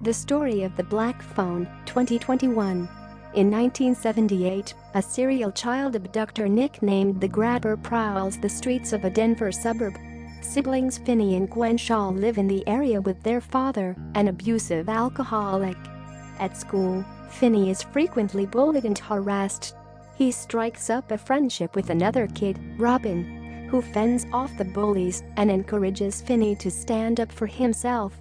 The Story of the Black Phone, 2021. In 1978, a serial child abductor nicknamed the Grabber prowls the streets of a Denver suburb. Siblings Finney and Gwen Shaw live in the area with their father, an abusive alcoholic. At school, Finney is frequently bullied and harassed. He strikes up a friendship with another kid, Robin, who fends off the bullies and encourages Finney to stand up for himself.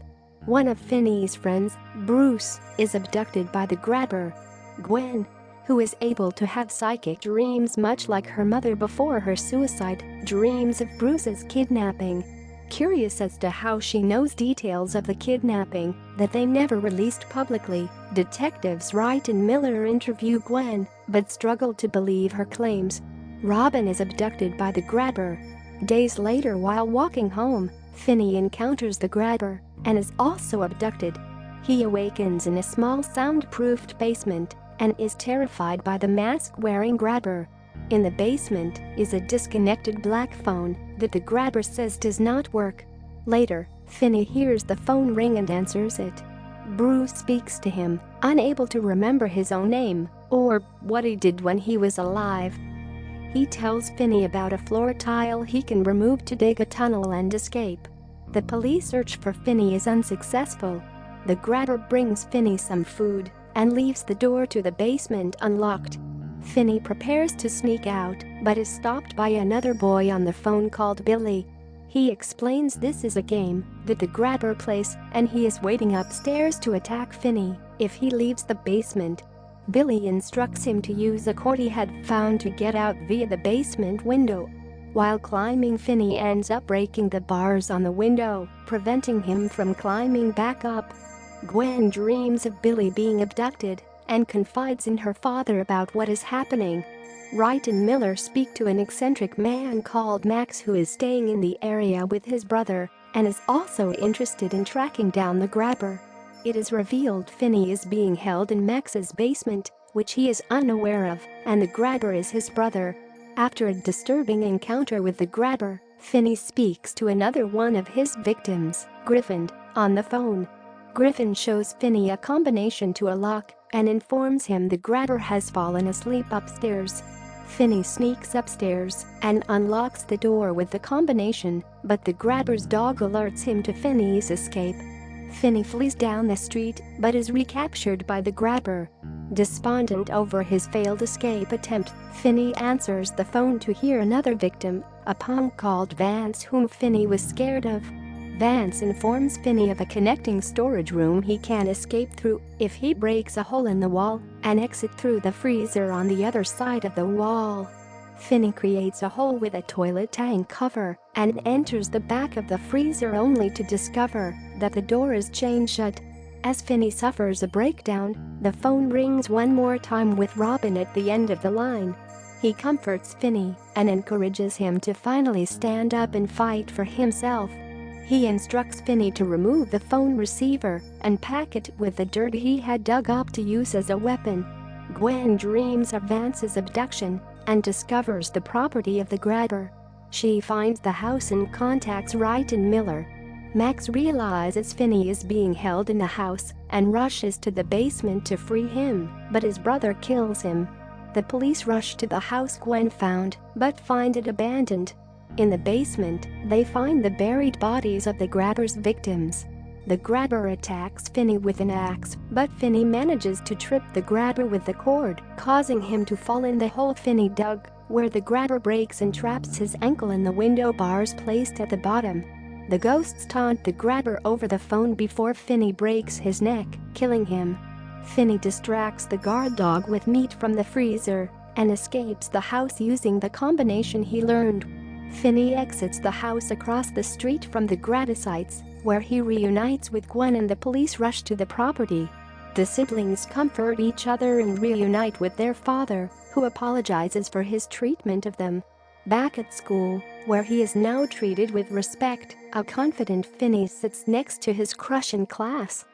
One of Finney's friends, Bruce, is abducted by the Grabber. Gwen, who is able to have psychic dreams much like her mother before her suicide, dreams of Bruce's kidnapping. Curious as to how she knows details of the kidnapping that they never released publicly, detectives Wright and Miller interview Gwen but struggle to believe her claims. Robin is abducted by the Grabber. Days later, while walking home, Finney encounters the Grabber and is also abducted. He awakens in a small soundproofed basement and is terrified by the mask-wearing Grabber. In the basement is a disconnected black phone that the Grabber says does not work. Later, Finney hears the phone ring and answers it. Bruce speaks to him, unable to remember his own name or what he did when he was alive. He tells Finney about a floor tile he can remove to dig a tunnel and escape. The police search for Finney is unsuccessful. The Grabber brings Finney some food and leaves the door to the basement unlocked. Finney prepares to sneak out but is stopped by another boy on the phone called Billy. He explains this is a game that the Grabber plays and he is waiting upstairs to attack Finney if he leaves the basement. Billy instructs him to use a cord he had found to get out via the basement window. While climbing, Finney ends up breaking the bars on the window, preventing him from climbing back up. Gwen dreams of Billy being abducted and confides in her father about what is happening. Wright and Miller speak to an eccentric man called Max who is staying in the area with his brother and is also interested in tracking down the Grabber. It is revealed Finney is being held in Max's basement, which he is unaware of, and the Grabber is his brother. After a disturbing encounter with the Grabber, Finney speaks to another one of his victims, Griffin, on the phone. Griffin shows Finney a combination to a lock and informs him the Grabber has fallen asleep upstairs. Finney sneaks upstairs and unlocks the door with the combination, but the Grabber's dog alerts him to Finney's escape. Finney flees down the street but is recaptured by the Grabber. Despondent over his failed escape attempt, Finney answers the phone to hear another victim, a punk called Vance whom Finney was scared of. Vance informs Finney of a connecting storage room he can escape through if he breaks a hole in the wall and exit through the freezer on the other side of the wall. Finney creates a hole with a toilet tank cover and enters the back of the freezer only to discover that the door is chained shut. As Finney suffers a breakdown, the phone rings one more time with Robin at the end of the line. He comforts Finney and encourages him to finally stand up and fight for himself. He instructs Finney to remove the phone receiver and pack it with the dirt he had dug up to use as a weapon. Gwen dreams of Vance's abduction and discovers the property of the Grabber. She finds the house and contacts Wright and Miller. Max realizes Finney is being held in the house and rushes to the basement to free him, but his brother kills him. The police rush to the house Gwen found but find it abandoned. In the basement, they find the buried bodies of the Grabber's victims. The Grabber attacks Finney with an axe, but Finney manages to trip the Grabber with the cord, causing him to fall in the hole Finney dug, where the Grabber breaks and traps his ankle in the window bars placed at the bottom. The ghosts taunt the Grabber over the phone before Finney breaks his neck, killing him. Finney distracts the guard dog with meat from the freezer and escapes the house using the combination he learned. Finney exits the house across the street from the Grabber sites, where he reunites with Gwen and the police rush to the property. The siblings comfort each other and reunite with their father, who apologizes for his treatment of them. Back at school, where he is now treated with respect, a confident Finney sits next to his crush in class.